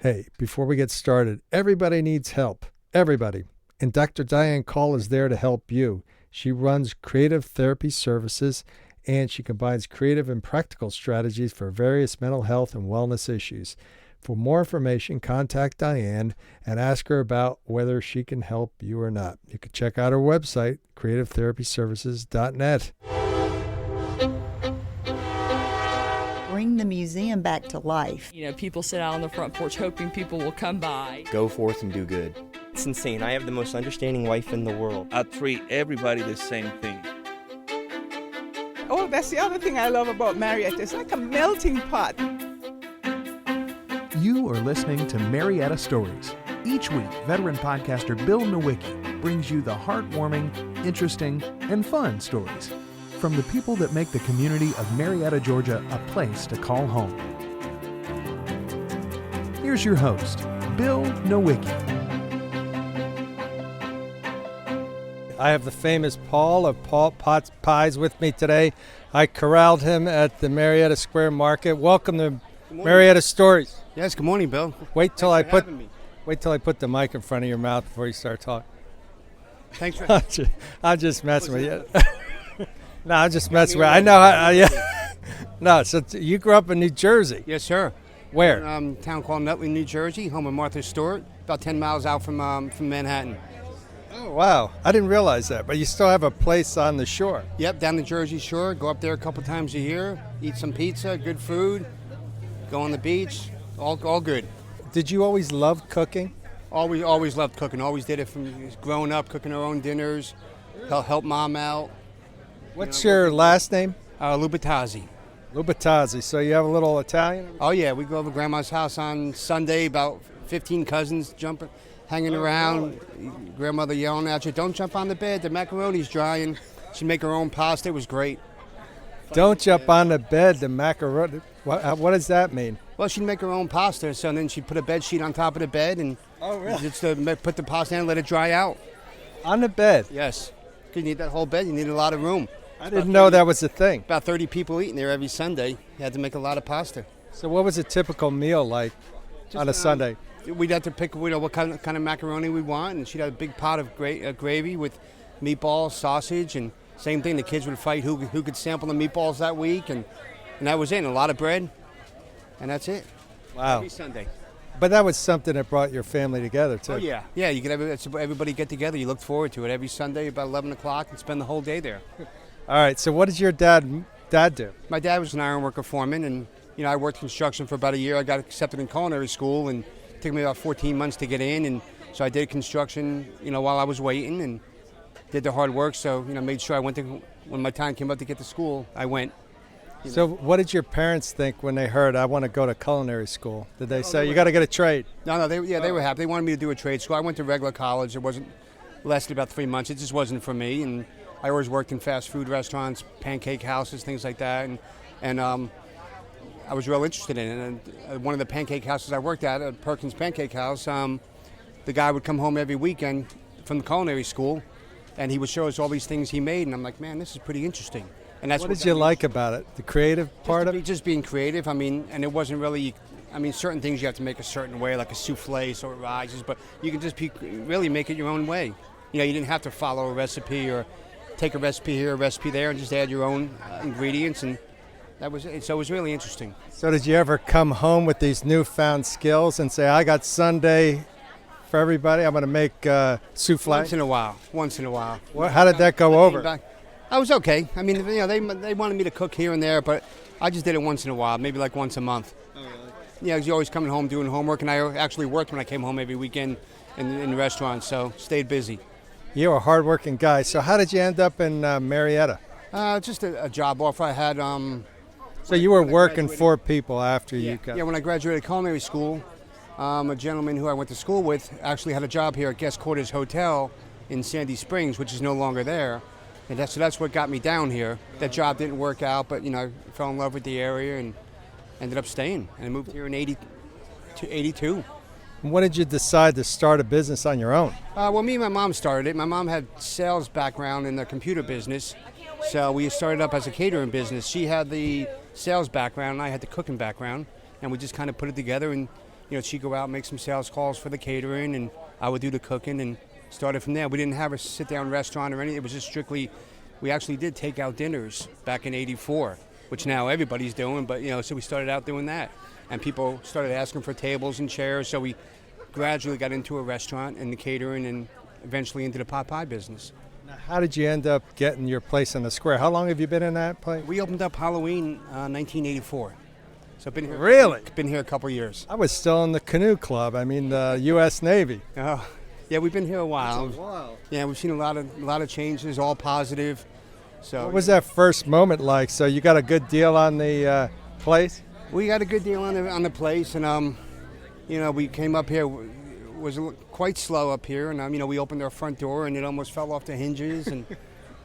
Hey, before we get started, everybody needs help. Everybody. And Dr. Diane Call is there to help you. She runs creative therapy services, and she combines creative and practical strategies for various mental health and wellness issues. For more information, contact Diane and ask her about whether she can help you or not. You can check out her website, creativetherapyservices.net. Bring the museum back to life. You know, people sit out on the front porch hoping people will come by. Go forth and do good. It's insane. I have the most understanding wife in the world. I treat everybody the same thing. Oh, that's the other thing I love about Marietta. It's like a melting pot. You are listening to Marietta Stories. Each week, veteran podcaster Bill Nowicki brings you the heartwarming, interesting, and fun stories from the people that make the community of Marietta, Georgia, a place to call home. Here's your host, Bill Nowicki. I have the famous Paul of Paul Potts Pies with me today. I corralled him at the Marietta Square Market. Welcome to Marietta Stories. Yes, good morning, Bill. Wait till I put the mic in front of your mouth before you start talking. Thanks for I'm just messing with you. No, I'm just messing with you. I know how. Yeah. No, so you grew up in New Jersey. Yes, sir. Where? Town called Nutley, New Jersey, home of Martha Stewart, about 10 miles out from Manhattan. Oh, wow. I didn't realize that, but you still have a place on the shore. Yep, down the Jersey Shore. Go up there a couple times a year, eat some pizza, good food, go on the beach, all good. Did you always love cooking? Always loved cooking. Always did it from growing up, cooking our own dinners, help mom out. What's your last name? Lubertazzi. Lubertazzi. So you have a little Italian? Oh, yeah. We go over to Grandma's house on Sunday, about 15 cousins jumping, hanging around. Really? Grandmother yelling at you, don't jump on the bed, the macaroni's drying. She'd make her own pasta. It was great. Don't jump on the bed, the macaroni. What does that mean? Well, she'd make her own pasta, so then she'd put a bed sheet on top of the bed and just put the pasta in and let it dry out. On the bed? Yes. Because you need that whole bed. You need a lot of room. I didn't know that was a thing. About 30 people eating there every Sunday. You had to make a lot of pasta. So what was a typical meal like on a Sunday? We'd have to pick what kind of macaroni we want, and she'd have a big pot of gravy with meatballs, sausage, and same thing. The kids would fight who could sample the meatballs that week, and that was it. And a lot of bread, and that's it. Wow. Every Sunday. But that was something that brought your family together, too. Oh, yeah. Yeah, you could everybody get together. You looked forward to it every Sunday about 11 o'clock and spend the whole day there. All right, so what did your dad do? My dad was an ironworker foreman, and I worked construction for about a year. I got accepted in culinary school, and it took me about 14 months to get in, and so I did construction, while I was waiting, and did the hard work. So, made sure I went to, when my time came up to get to school, I went. So what did your parents think when they heard, I want to go to culinary school? Did they say, you got to get a trade? No, they were happy. They wanted me to do a trade school. I went to regular college. It lasted about 3 months. It just wasn't for me, and I always worked in fast food restaurants, pancake houses, things like that, and I was real interested in it. And one of the pancake houses I worked at Perkins Pancake House, the guy would come home every weekend from the culinary school, and he would show us all these things he made, and I'm like, man, this is pretty interesting. And that's what did you like about it? The creative part of it? Just being creative. And it wasn't really. Certain things you have to make a certain way, like a souffle, so it rises. But you can just really make it your own way. You didn't have to follow a recipe or take a recipe here, a recipe there, and just add your own ingredients, and that was it. So it was really interesting. So did you ever come home with these newfound skills and say, I got Sunday for everybody, I'm going to make souffle? Once in a while. Well, how did that go over? I was okay. They wanted me to cook here and there, but I just did it once in a while, maybe like once a month. Oh, really? Yeah, because you're always coming home doing homework, and I actually worked when I came home every weekend in restaurants, so stayed busy. You're a hard-working guy. So how did you end up in Marietta? Just a job offer I had. So you were working for people after you got... Yeah, when I graduated culinary school, a gentleman who I went to school with actually had a job here at Guest Quarters Hotel in Sandy Springs, which is no longer there. And that's what got me down here. That job didn't work out, but I fell in love with the area and ended up staying. And I moved here in 82. When did you decide to start a business on your own? Well, me and my mom started it. My mom had sales background in the computer business, so we started up as a catering business. She had the sales background, and I had the cooking background, and we just kind of put it together and she'd go out, make some sales calls for the catering, and I would do the cooking, and started from there. We didn't have a sit-down restaurant or anything. It was just strictly, we actually did take-out dinners back in '84, which now everybody's doing, but, so we started out doing that. And people started asking for tables and chairs, so we gradually got into a restaurant and the catering and eventually into the pot pie business. Now, how did you end up getting your place in the square? How long have you been in that place? We opened up Halloween 1984. So I've been here. Really? Been here a couple years. I was still in the canoe club. I mean, the U.S. Navy. Oh, yeah, we've been here a while. That's a while. Yeah, we've seen a lot of changes, all positive. So what was that first moment like? So you got a good deal on the place? We got a good deal on the place, and we came up here. Was quite slow up here, and we opened our front door, and it almost fell off the hinges, and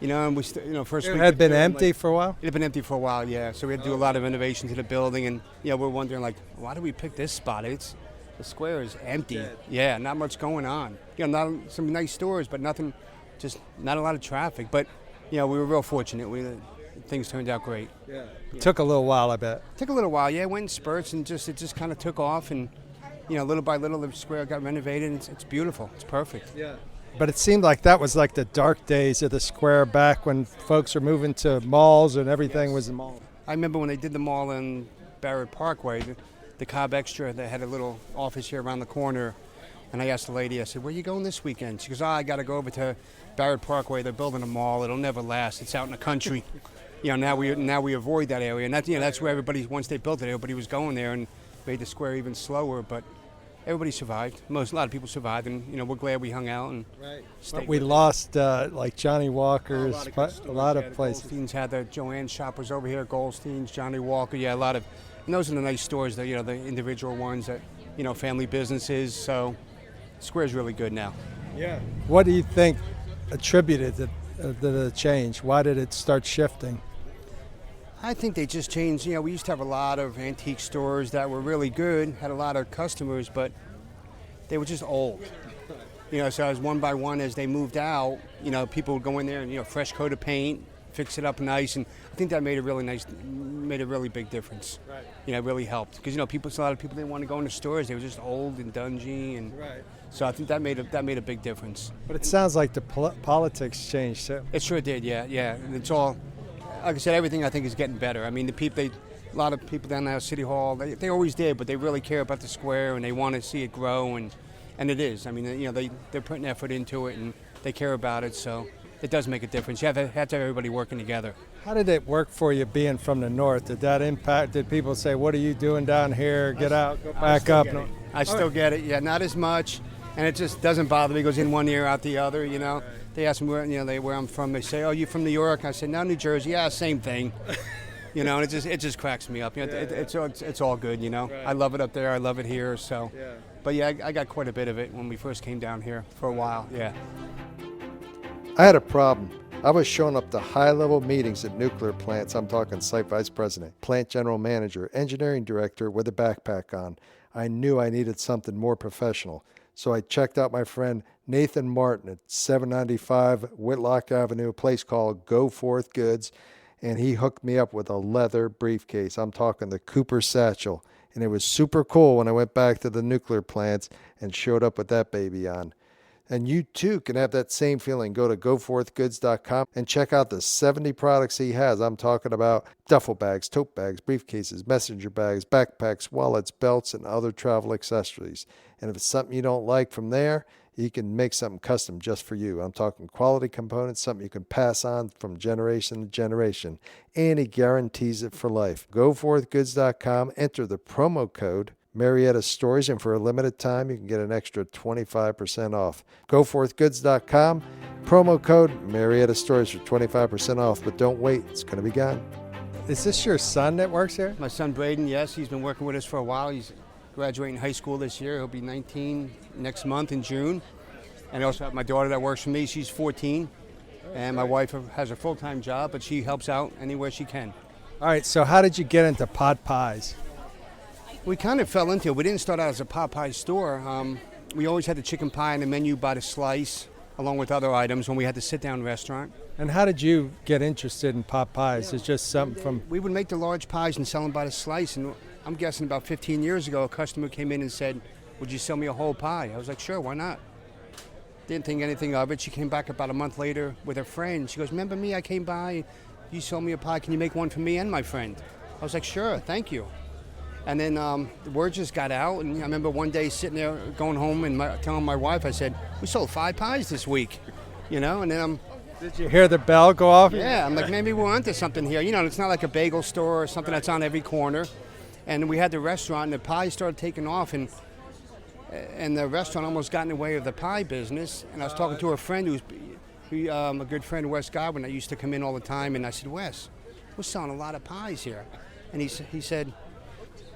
and we first It week had been or two, empty for a while? It had been empty for a while, yeah. So we had to do a lot of renovation to the building, and we're wondering, like, why did we pick this spot? The square is empty. Dead. Yeah, not much going on. Not some nice stores, but nothing, just not a lot of traffic. But we were real fortunate. Things turned out great. Yeah. It took a little while, I bet. Took a little while, yeah. It went in spurts, and it just kind of took off, and little by little, the square got renovated, and it's beautiful. It's perfect. Yeah. But it seemed like that was like the dark days of the square back when folks were moving to malls and everything was a mall. I remember when they did the mall in Barrett Parkway, the Cobb Extra, they had a little office here around the corner, and I asked the lady, I said, where are you going this weekend? She goes, I got to go over to Barrett Parkway. They're building a mall. It'll never last. It's out in the country. Now we avoid that area, and that's where everybody, once they built it, everybody was going there and made the square even slower, but everybody survived. A lot of people survived, and we're glad we hung out and stayed. We lost like Johnny Walker's, a lot of places. Goldstein's had the Joanne shop was over here. Goldstein's, Johnny Walker, a lot of, and those are the nice stores that the individual ones that family businesses. So, square's really good now. Yeah. What do you think attributed to the change? Why did it start shifting? I think they just changed. We used to have a lot of antique stores that were really good, had a lot of customers, but they were just old. So as one by one, as they moved out, people would go in there and, fresh coat of paint, fix it up nice, and I think that made a really big difference. Right. It really helped because a lot of people didn't want to go into stores. They were just old and dungy, and so I think that made a big difference. But it sounds like the politics changed too. It sure did, yeah. And it's all. Like I said, everything I think is getting better. I mean, a lot of people down there at City Hall, they always did, but they really care about the square and they want to see it grow, and it is. I mean, they're putting effort into it and they care about it, so it does make a difference. You have to have everybody working together. How did it work for you being from the north? Did that impact? Did people say, "What are you doing down here? Get out, go back up"? I still get it. Yeah, not as much, and it just doesn't bother me. It goes in one ear, out the other. They ask me where I'm from. They say, "Oh, you from New York?" I say, "No, New Jersey." Yeah, same thing. And it just cracks me up. It's all good. Right. I love it up there. I love it here. So, but yeah, I got quite a bit of it when we first came down here for a while. Yeah. I had a problem. I was showing up to high-level meetings at nuclear plants. I'm talking site vice president, plant general manager, engineering director with a backpack on. I knew I needed something more professional. So I checked out my friend Nathan Martin at 795 Whitlock Avenue, a place called Go Forth Goods, and he hooked me up with a leather briefcase. I'm talking the Cooper Satchel, and it was super cool when I went back to the nuclear plants and showed up with that baby on. And you too can have that same feeling. Go to goforthgoods.com and check out the 70 products he has. I'm talking about duffel bags, tote bags, briefcases, messenger bags, backpacks, wallets, belts, and other travel accessories. And if it's something you don't like from there, you can make something custom just for you. I'm talking quality components, something you can pass on from generation to generation. And he guarantees it for life. Goforthgoods.com, enter the promo code Marietta Stories, and for a limited time, you can get an extra 25% off. GoForthGoods.com, promo code Marietta Stories for 25% off, but don't wait, it's going to be gone. Is this your son that works here? My son Brayden, yes, he's been working with us for a while. He's graduating high school this year. He'll be 19 next month in June. And I also have my daughter that works for me. She's 14, and my wife has a full-time job, but she helps out anywhere she can. All right, so how did you get into pot pies? We kind of fell into it. We didn't start out as a pot pie store. We always had the chicken pie on the menu by the slice, along with other items when we had the sit-down restaurant. And how did you get interested in pot pies? It's just something from... We would make the large pies and sell them by the slice, and I'm guessing about 15 years ago, a customer came in and said, "Would you sell me a whole pie?" I was like, "Sure, why not?" Didn't think anything of it. She came back about a month later with her friend. She goes, "Remember me? I came by. You sold me a pie. Can you make one for me and my friend?" I was like, "Sure, thank you." And then the word just got out. And I remember one day sitting there going home and telling my wife, I said, "We sold 5 pies this week," And then Did you hear the bell go off? yeah, I'm like, maybe we're onto something here. It's not like a bagel store or something that's on every corner. And we had the restaurant, and the pies started taking off, and the restaurant almost got in the way of the pie business. And I was talking to a friend who's a good friend, Wes Godwin, that used to come in all the time. And I said, "Wes, we're selling a lot of pies here." And he said,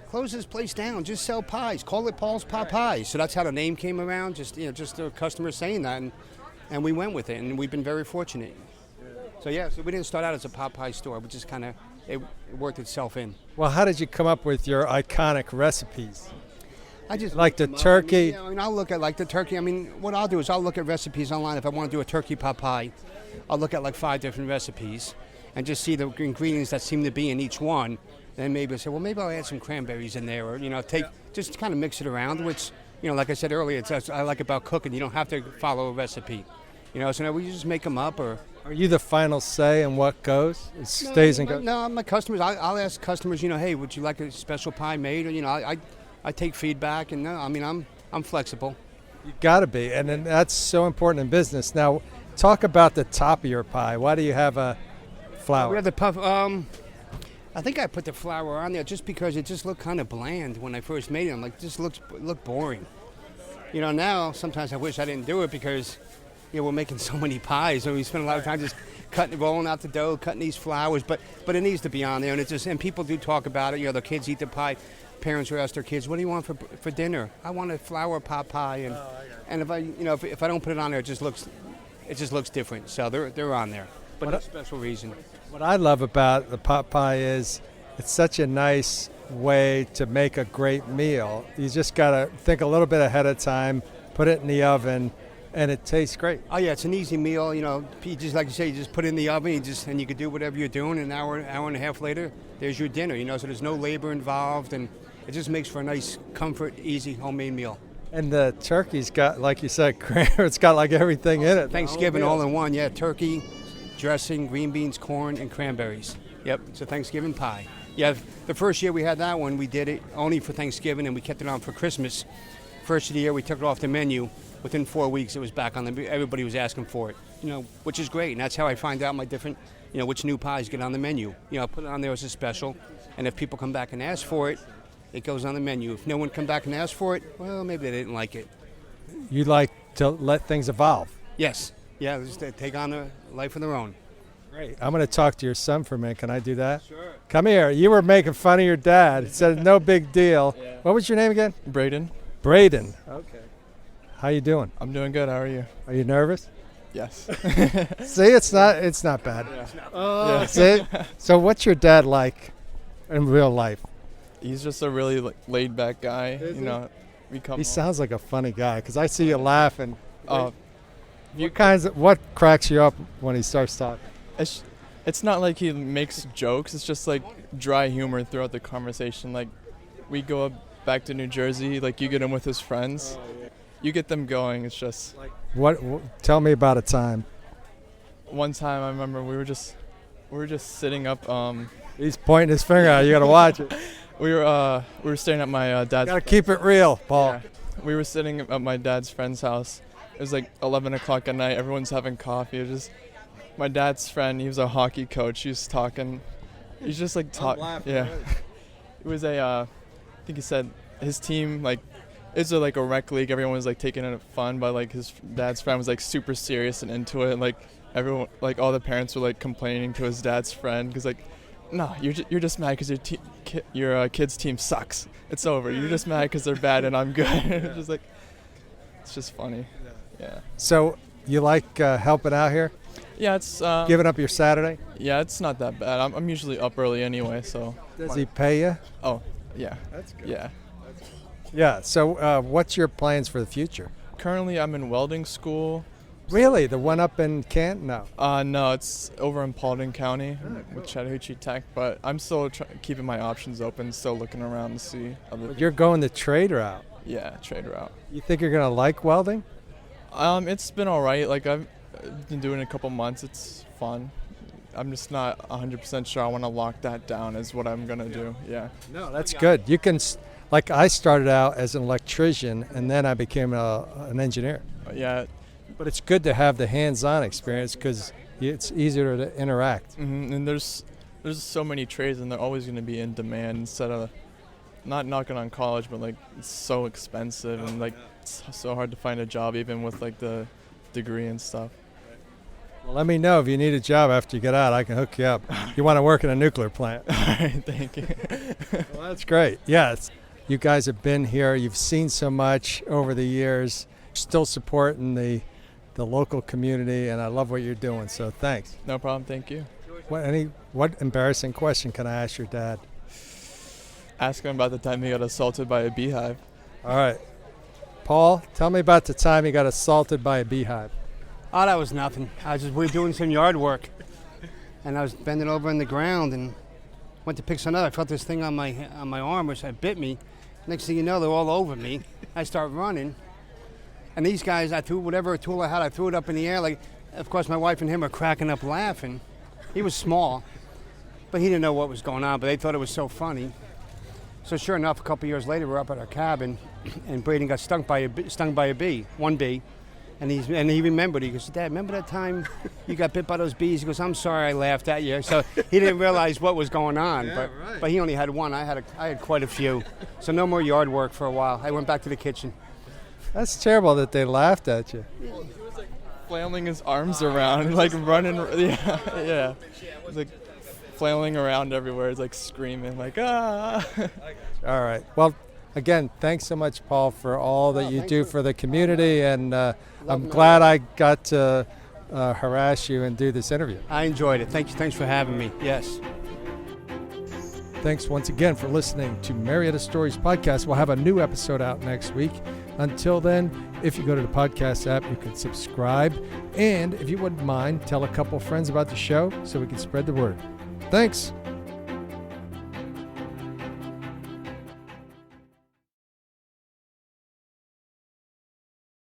"Close this place down. Just sell pies. Call it Paul's Pot Pies." So that's how the name came around. Just the customers saying that, and we went with it, and we've been very fortunate. So we didn't start out as a pot pie store. We just kind of it worked itself in. Well, how did you come up with your iconic recipes? I just Like the turkey. I'll look at the turkey. What I'll do is I'll look at recipes online. If I want to do a turkey pot pie, I'll look at 5 different recipes and just see the ingredients that seem to be in each one. Then maybe I'll say, well, maybe I'll add some cranberries in there, or just kind of mix it around. Which like I said earlier, it's I like about cooking. You don't have to follow a recipe. So now we just make them up. Or Are you the final say in what goes? It stays and goes? No, my customers. I'll ask customers. Hey, would you like a special pie made? Or I take feedback, and I'm flexible. You got to be, and then that's so important in business. Now, talk about the top of your pie. Why do you have a flour? We have the puff. I think I put the flour on there just because it just looked kind of bland when I first made it. I'm like, this looked boring. Now sometimes I wish I didn't do it because we're making so many pies, and we spend a lot of time just rolling out the dough, cutting these flours. But it needs to be on there, and people do talk about it. The kids eat the pie. Parents will ask their kids, "What do you want for dinner?" "I want a flour pot pie," and if I if I don't put it on there, it just looks different. So they're on there, but no special reason. What I love about the pot pie is it's such a nice way to make a great meal. You just got to think a little bit ahead of time, put it in the oven, and it tastes great. Oh yeah, it's an easy meal. You just like you say, you just put it in the oven, and you can do whatever you're doing. An hour and a half later, there's your dinner. So there's no labor involved, and it just makes for a nice, comfort, easy homemade meal. And the turkey's got, like you said, it's got everything in it. Thanksgiving all in one, yeah. Turkey, dressing, green beans, corn, and cranberries. Yep, it's a Thanksgiving pie. Yeah, the first year we had that one, we did it only for Thanksgiving, and we kept it on for Christmas. First of the year, we took it off the menu. Within 4 weeks, it was back on everybody was asking for it, which is great. And that's how I find out my different, which new pies get on the menu. I put it on there as a special, and if people come back and ask for it, it goes on the menu. If no one come back and ask for it, well, maybe they didn't like it. You like to let things evolve. Yes. Yeah, just take on a life of their own. Great. I'm going to talk to your son for a minute. Can I do that? Sure. Come here. You were making fun of your dad. He said, no big deal. Yeah. What was your name again? Brayden. Brayden. Okay. How you doing? I'm doing good. How are you? Are you nervous? Yes. See, it's not bad. Yeah. See? So what's your dad like in real life? He's just a really laid back guy. He sounds like a funny guy because I see you laughing. What cracks you up when he starts talking? It's not like he makes jokes. It's just dry humor throughout the conversation. We go back to New Jersey. You get him with his friends. You get them going. It's just what? Tell me about a time. One time I remember we were just sitting up. He's pointing his finger out. You gotta watch it. We were staying at my dad's. Gotta keep it real, Paul. Yeah. We were sitting at my dad's friend's house. It was 11 o'clock at night. Everyone's having coffee. It was just my dad's friend. He was a hockey coach. He was talking. He's just talking. Yeah. It was I think he said his team it's a rec league. Everyone was taking it fun, but his dad's friend was super serious and into it. And everyone, all the parents were complaining to his dad's friend because no, you're just mad because your kid's team sucks. It's over. You're just mad because they're bad and I'm good. It's just funny. Yeah. So you like helping out here? Yeah, it's giving up your Saturday. Yeah, it's not that bad. I'm usually up early anyway, so. Does he pay you? Oh, yeah. That's good. Yeah. Yeah. So what's your plans for the future? Currently, I'm in welding school. Really? The one up in Canton? No. No, it's over in Paulding County with Chattahoochee Tech, but I'm still keeping my options open, still looking around to see other. But you're going the trade route. Yeah, trade route. You think you're going to like welding? It's been all right. Like, I've been doing it a couple months. It's fun. I'm just not 100% sure I want to lock that down as what I'm going to do. Yeah. No, that's good. You can, like I started out as an electrician and then I became an engineer. Yeah. But it's good to have the hands-on experience because it's easier to interact. Mm-hmm. And there's so many trades and they're always going to be in demand instead of not knocking on college, but like it's so expensive and like it's so hard to find a job even with like the degree and stuff. Well, let me know if you need a job after you get out. I can hook you up. You want to work in a nuclear plant. All right, thank you. Well, that's great. Yes, you guys have been here. You've seen so much over the years. Still supporting the local community, and I love what you're doing, so thanks. No problem, thank you. What embarrassing question can I ask your dad? Ask him about the time he got assaulted by a beehive. All right. Paul, tell me about the time you got assaulted by a beehive. Oh, that was nothing. we were doing some yard work, and I was bending over in the ground and went to pick some up. I felt this thing on my arm, which had bit me. Next thing you know, they're all over me. I start running, and these guys, I threw whatever tool I had, I threw it up in the air. Like, of course, my wife and him are cracking up laughing. He was small, but he didn't know what was going on, but they thought it was so funny. So sure enough, a couple years later, we're up at our cabin, and Brayden got stung by a bee, one bee. And he remembered. He goes, Dad, remember that time you got bit by those bees? He goes, I'm sorry I laughed at you. So he didn't realize what was going on. But he only had one. I had quite a few. So no more yard work for a while. I went back to the kitchen. That's terrible that they laughed at you. He was like flailing his arms around, like running. Yeah. He was like flailing around everywhere. He's like screaming, like, ah. All right. Well, again, thanks so much, Paul, for all that you do for the community, and I'm glad I got to harass you and do this interview. I enjoyed it. Thanks for having me. Yes. Thanks once again for listening to Marietta Stories Podcast. We'll have a new episode out next week. Until then, if you go to the podcast app, you can subscribe. And if you wouldn't mind, tell a couple friends about the show so we can spread the word. Thanks.